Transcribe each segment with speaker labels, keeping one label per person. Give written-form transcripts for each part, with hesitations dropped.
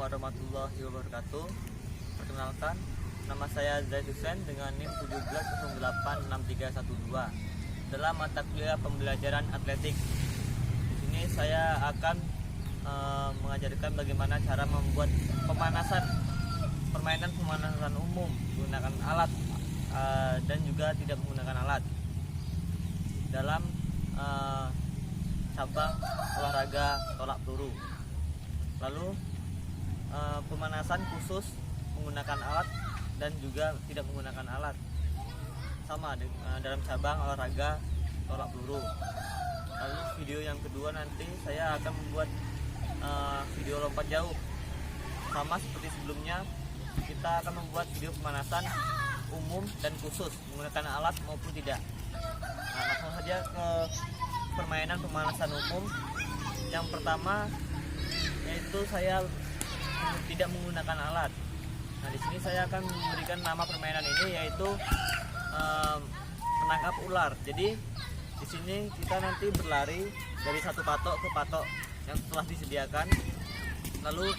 Speaker 1: warahmatullahi wabarakatuh. Perkenalkan, nama saya Zaid Hussein dengan NIM 17086312 dalam mata kuliah pembelajaran atletik. Di sini saya akan mengajarkan bagaimana cara membuat permainan pemanasan umum menggunakan alat dan juga tidak menggunakan alat dalam cabang olahraga tolak peluru. Lalu pemanasan khusus menggunakan alat dan juga tidak menggunakan alat sama dalam cabang olahraga tolak peluru. Lalu video yang kedua nanti saya akan membuat video lompat jauh, sama seperti sebelumnya. Kita akan membuat video pemanasan umum dan khusus menggunakan alat maupun tidak. Langsung saja ke permainan pemanasan umum. Yang pertama yaitu saya tidak menggunakan alat. Nah, di sini saya akan memberikan nama permainan ini yaitu menangkap ular. Jadi di sini kita nanti berlari dari satu patok ke patok yang telah disediakan. Lalu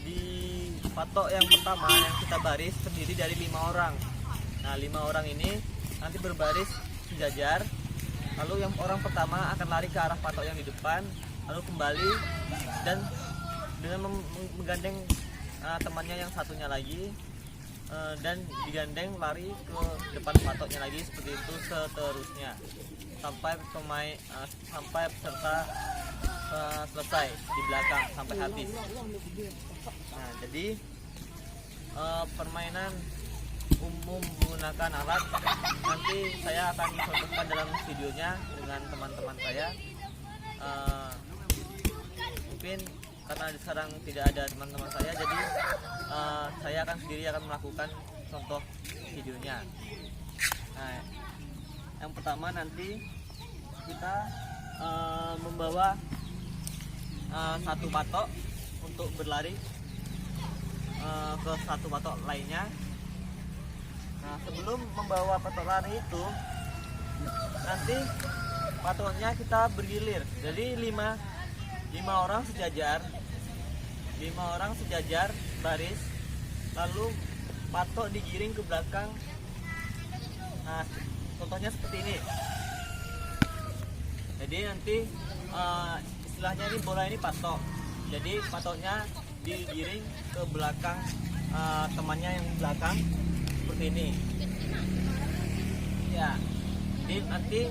Speaker 1: di patok yang pertama yang kita baris terdiri dari 5 orang. Nah, 5 orang ini nanti berbaris sejajar. Lalu yang orang pertama akan lari ke arah patok yang di depan, lalu kembali dan dengan menggandeng temannya yang satunya lagi, dan digandeng lari ke depan patoknya lagi, seperti itu seterusnya sampai peserta selesai di belakang sampai habis. Nah, jadi permainan umum menggunakan alat nanti saya akan contohkan dalam videonya dengan teman-teman saya. Mungkin karena sekarang tidak ada teman-teman saya, jadi saya akan sendiri melakukan contoh videonya. Nah, yang pertama nanti kita membawa satu patok untuk berlari ke satu patok lainnya. Nah, sebelum membawa patok lari itu nanti patoknya kita bergilir. Jadi 5 orang sejajar baris, lalu patok digiring ke belakang. Nah, contohnya seperti ini. Jadi nanti istilahnya ini bola ini patok. Jadi patoknya digiring ke belakang temannya yang di belakang seperti ini. Ya, jadi nanti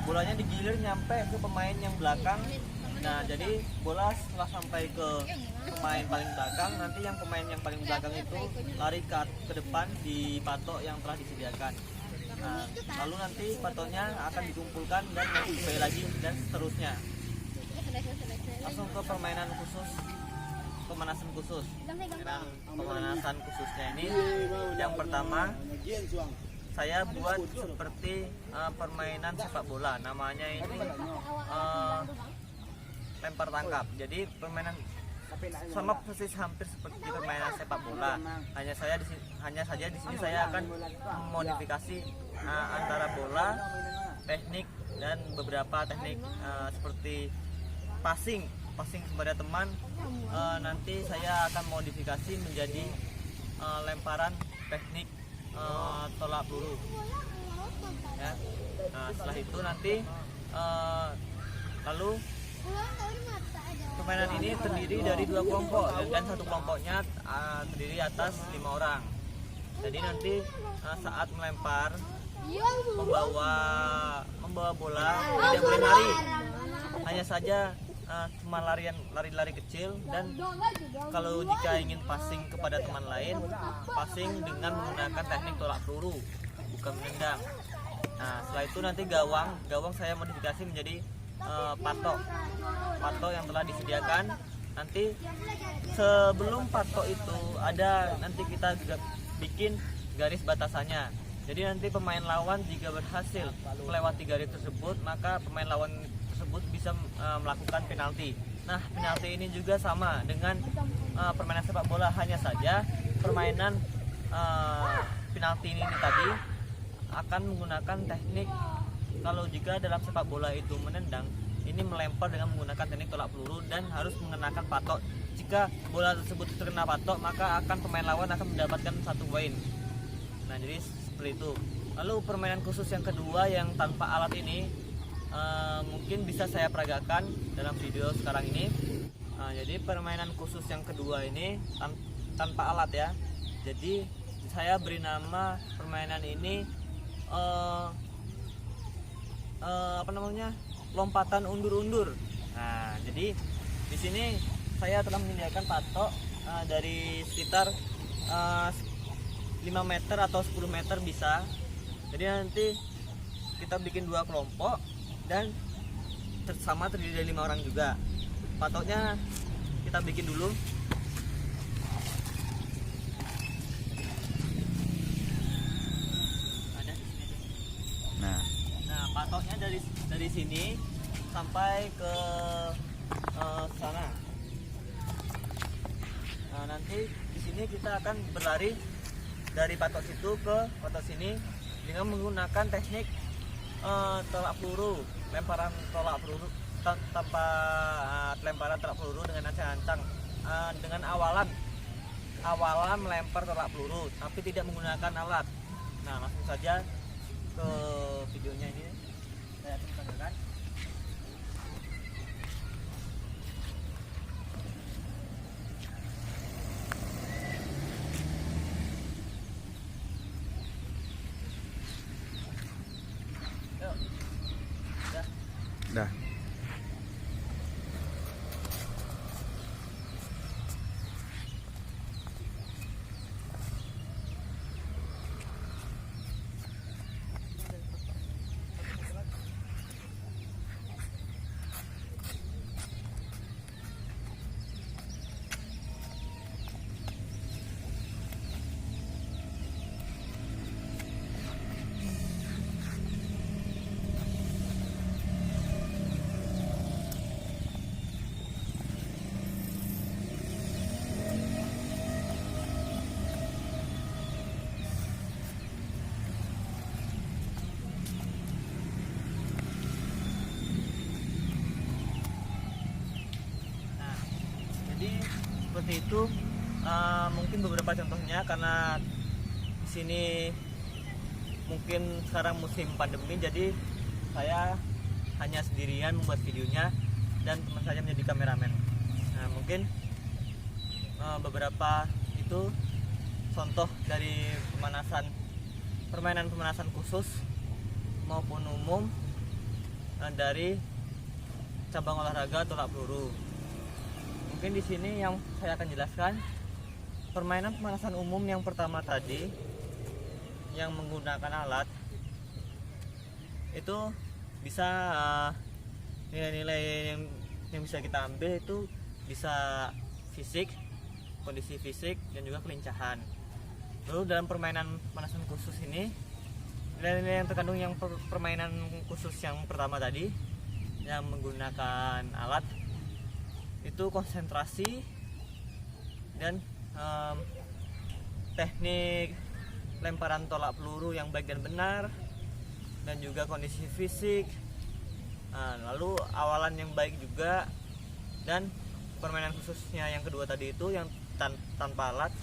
Speaker 1: bolanya digilir nyampe ke pemain yang belakang. Nah, jadi bola setelah sampai ke pemain paling belakang, nanti yang pemain yang paling belakang itu lari ke depan di patok yang telah disediakan. Nah, lalu nanti patoknya akan dikumpulkan dan kembali lagi dan seterusnya. Langsung ke permainan khusus, pemanasan khusus. Pemanasan khususnya ini yang pertama saya buat seperti permainan sepak bola. Namanya ini lempar tangkap. Jadi permainan sama persis hampir seperti permainan sepak bola. Hanya saja di sini saya akan memodifikasi antara bola, teknik dan beberapa teknik seperti passing kepada teman. Nanti saya akan modifikasi menjadi lemparan teknik tolak peluru. Ya. Nah, setelah itu nanti lalu permainan ini terdiri dari 2 kelompok dan satu kelompoknya terdiri atas 5 orang. Jadi nanti saat melempar membawa bola tidak boleh lari, hanya saja cuma lari-lari kecil. Dan kalau jika ingin passing kepada teman lain, passing dengan menggunakan teknik tolak peluru, bukan menendang. Nah, setelah itu nanti gawang saya modifikasi menjadi patok yang telah disediakan. Nanti sebelum patok itu nanti kita bikin garis batasannya. Jadi nanti pemain lawan jika berhasil melewati garis tersebut, maka pemain lawan tersebut bisa melakukan penalti. Nah, penalti ini juga sama dengan permainan sepak bola, hanya saja permainan penalti ini tadi akan menggunakan teknik. Kalau jika dalam sepak bola itu menendang, ini melempar dengan menggunakan teknik tolak peluru dan harus mengenakan patok. Jika bola tersebut terkena patok, maka pemain lawan akan mendapatkan 1 poin. Nah, jadi seperti itu. Lalu permainan khusus yang kedua yang tanpa alat ini mungkin bisa saya peragakan dalam video sekarang ini. Jadi permainan khusus yang kedua ini tanpa alat ya. Jadi saya beri nama permainan ini lompatan undur-undur. Nah, jadi di sini saya telah menyediakan patok dari sekitar 5 meter atau 10 meter bisa. Jadi nanti kita bikin 2 kelompok dan sama terdiri dari 5 orang juga. Patoknya kita bikin dulu. Ada di sini. Nah, patoknya dari sini sampai ke sana. Nah, nanti di sini kita akan berlari dari patok situ ke patok sini dengan menggunakan teknik tolak peluru, lemparan tolak peluru tanpa lemparan tolak peluru dengan ancang-ancang, dengan awalan melempar tolak peluru tapi tidak menggunakan alat. Nah, langsung saja ke videonya ini saya akan tunjukkan.
Speaker 2: Dah. Seperti itu, mungkin beberapa contohnya karena di sini mungkin sekarang musim pandemi, jadi saya hanya sendirian membuat videonya dan teman saya menjadi kameramen. Nah, mungkin beberapa itu contoh dari permainan pemanasan khusus maupun umum dari cabang olahraga tolak peluru. Mungkin di sini yang saya akan jelaskan permainan pemanasan umum yang pertama tadi yang menggunakan alat itu bisa nilai-nilai yang bisa kita ambil itu bisa fisik, kondisi fisik dan juga kelincahan. Lalu dalam permainan pemanasan khusus ini nilai-nilai yang terkandung yang permainan khusus yang pertama tadi yang menggunakan alat itu konsentrasi dan teknik lemparan tolak peluru yang baik dan benar dan juga kondisi fisik, lalu awalan yang baik juga, dan permainan khususnya yang kedua tadi itu yang tanpa alat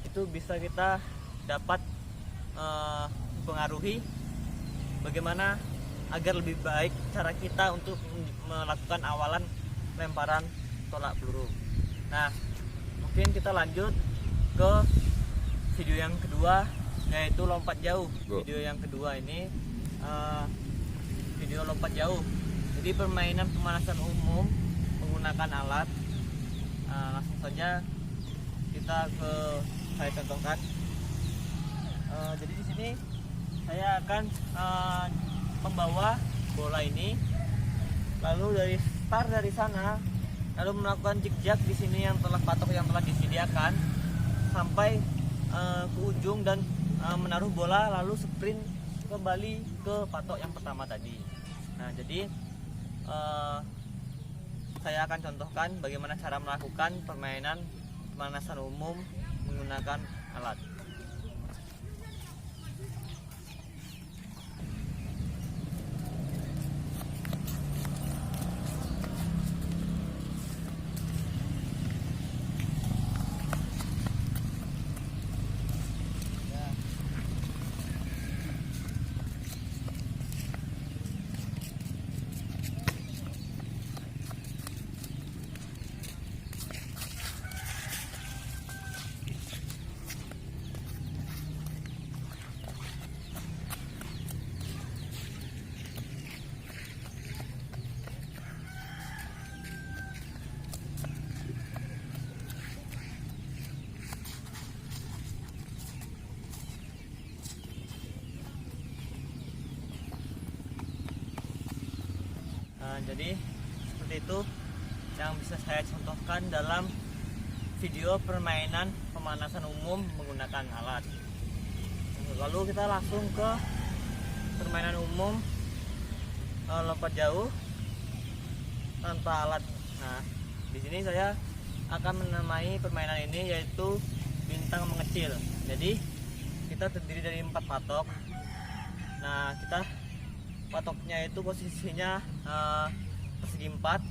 Speaker 2: itu bisa kita dapat mempengaruhi bagaimana agar lebih baik cara kita untuk melakukan awalan lemparan tolak peluru. Nah, mungkin kita lanjut ke video yang kedua, yaitu lompat jauh. Video yang kedua ini video lompat jauh. Jadi permainan pemanasan umum menggunakan alat. Langsung saja kita saya contohkan. Jadi di sini saya akan membawa bola ini, lalu dari start dari sana, lalu melakukan zigzag di sini yang patok yang telah disediakan sampai ke ujung dan menaruh bola lalu sprint kembali ke patok yang pertama tadi. Nah, jadi saya akan contohkan bagaimana cara melakukan permainan pemanasan umum menggunakan alat.
Speaker 1: Jadi seperti itu yang bisa saya contohkan dalam video permainan pemanasan umum menggunakan alat. Lalu kita langsung ke permainan umum lompat jauh tanpa alat. Nah, di sini saya akan menamai permainan ini yaitu bintang mengecil. Jadi kita terdiri dari 4 patok. Nah, kita patoknya itu posisinya persegi 4.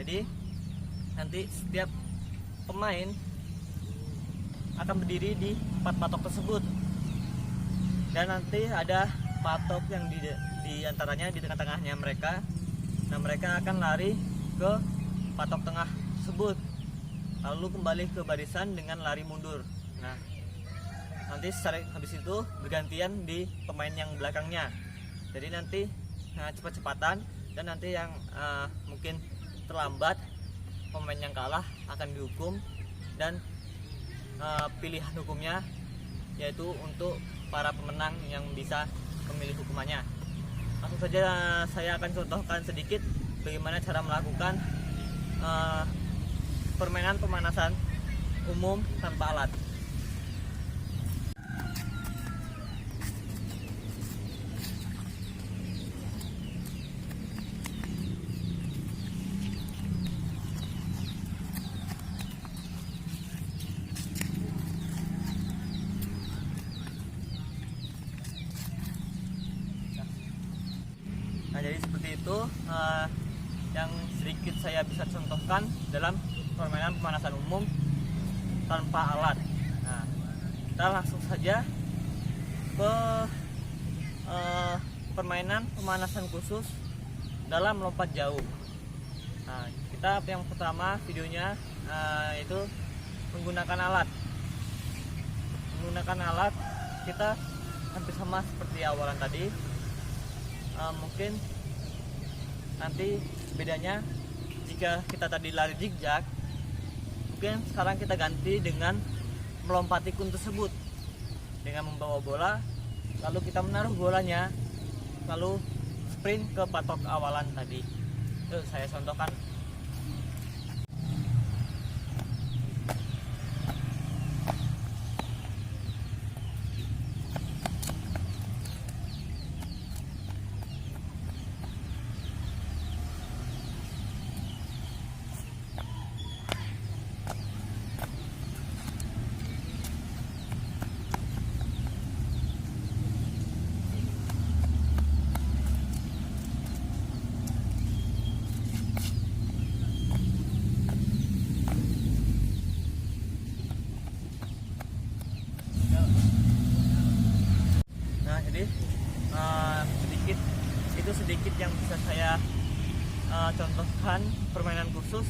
Speaker 1: Jadi nanti setiap pemain akan berdiri di 4 patok tersebut, dan nanti ada patok yang di antaranya di tengah-tengahnya mereka. Nah, mereka akan lari ke patok tengah tersebut, lalu kembali ke barisan dengan lari mundur. Nah, nanti habis itu bergantian di pemain yang belakangnya. Jadi nanti cepat-cepatan, dan nanti yang mungkin terlambat, pemain yang kalah akan dihukum, dan pilihan hukumnya yaitu untuk para pemenang yang bisa memilih hukumannya. Langsung saja saya akan contohkan sedikit bagaimana cara melakukan permainan pemanasan umum tanpa alat. Nah, jadi seperti itu yang sedikit saya bisa contohkan dalam permainan pemanasan umum tanpa alat. Nah, kita langsung saja ke permainan pemanasan khusus dalam lompat jauh. Nah, kita yang pertama videonya itu menggunakan alat. Menggunakan alat kita hampir sama seperti awalan tadi. Mungkin nanti bedanya jika kita tadi lari zigzag, mungkin sekarang kita ganti dengan melompati kun tersebut dengan membawa bola, lalu kita menaruh bolanya, lalu sprint ke patok awalan tadi. Itu saya contohkan. Jadi sedikit yang bisa saya contohkan permainan khusus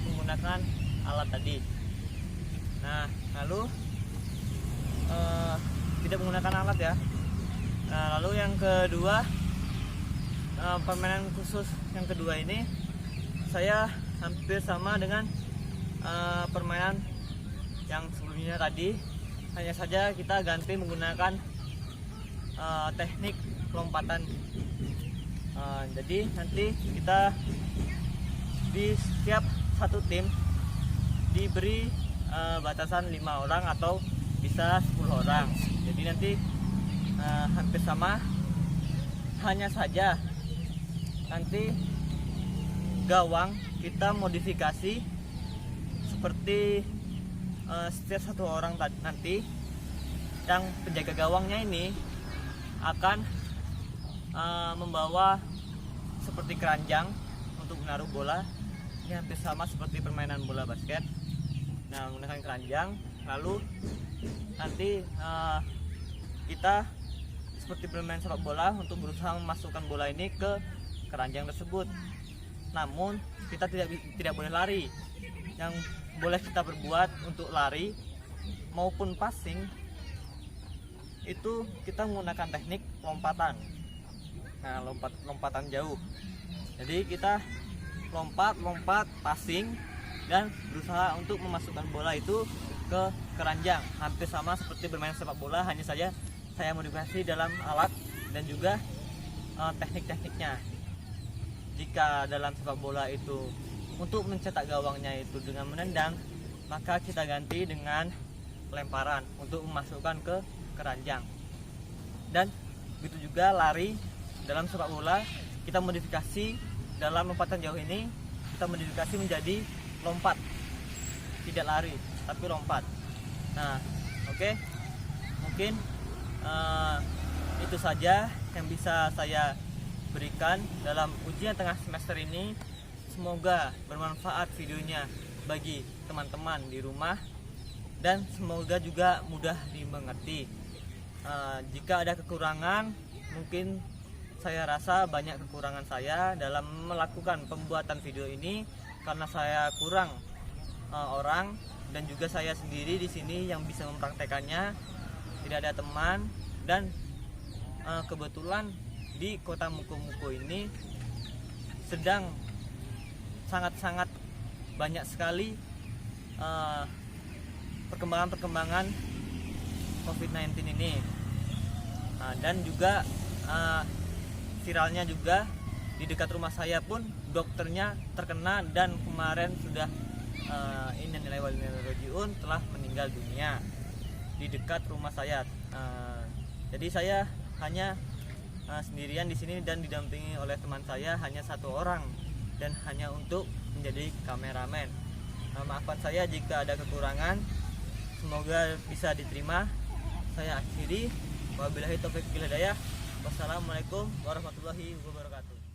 Speaker 1: menggunakan alat tadi. Nah, lalu tidak menggunakan alat ya. Nah, lalu yang kedua, permainan khusus yang kedua ini saya hampir sama dengan permainan yang sebelumnya tadi, hanya saja kita ganti menggunakan teknik lompatan. Jadi nanti kita di setiap satu tim diberi batasan 5 orang atau bisa 10 orang. Jadi nanti hampir sama, hanya saja nanti gawang kita modifikasi seperti setiap satu orang nanti yang penjaga gawangnya ini akan membawa seperti keranjang untuk menaruh bola. Ini hampir sama seperti permainan bola basket. Nah, menggunakan keranjang, lalu nanti kita seperti bermain sepak bola untuk berusaha memasukkan bola ini ke keranjang tersebut. Namun kita tidak boleh lari. Yang boleh kita berbuat untuk lari maupun passing itu kita menggunakan teknik lompatan. Nah, lompatan jauh. Jadi kita lompat passing dan berusaha untuk memasukkan bola itu ke keranjang. Hampir sama seperti bermain sepak bola, hanya saja saya modifikasi dalam alat dan juga teknik-tekniknya. jika dalam sepak bola itu untuk mencetak gawangnya itu dengan menendang, maka kita ganti dengan lemparan untuk memasukkan ke keranjang. Dan begitu juga lari dalam sepak bola, kita modifikasi dalam lompatan jauh ini, kita modifikasi menjadi lompat, tidak lari tapi lompat. Nah, oke. Mungkin itu saja yang bisa saya berikan dalam ujian tengah semester ini. Semoga bermanfaat videonya bagi teman-teman di rumah, dan semoga juga mudah dimengerti. Jika ada kekurangan, mungkin saya rasa banyak kekurangan saya dalam melakukan pembuatan video ini, karena saya kurang orang, dan juga saya sendiri di sini yang bisa mempraktekannya, tidak ada teman. Dan kebetulan di kota Muko-Muko ini sedang sangat-sangat banyak sekali perkembangan COVID-19 ini, dan juga viralnya juga di dekat rumah saya pun dokternya terkena, dan kemarin sudah innalillahi wa inna ilaihi rajiun, telah meninggal dunia di dekat rumah saya. Jadi saya hanya sendirian di sini dan didampingi oleh teman saya hanya satu orang, dan hanya untuk menjadi kameramen. Maafkan saya jika ada kekurangan, semoga bisa diterima. Saya akhiri, wabillahi taufiq wal hidayah. Wassalamualaikum warahmatullahi wabarakatuh.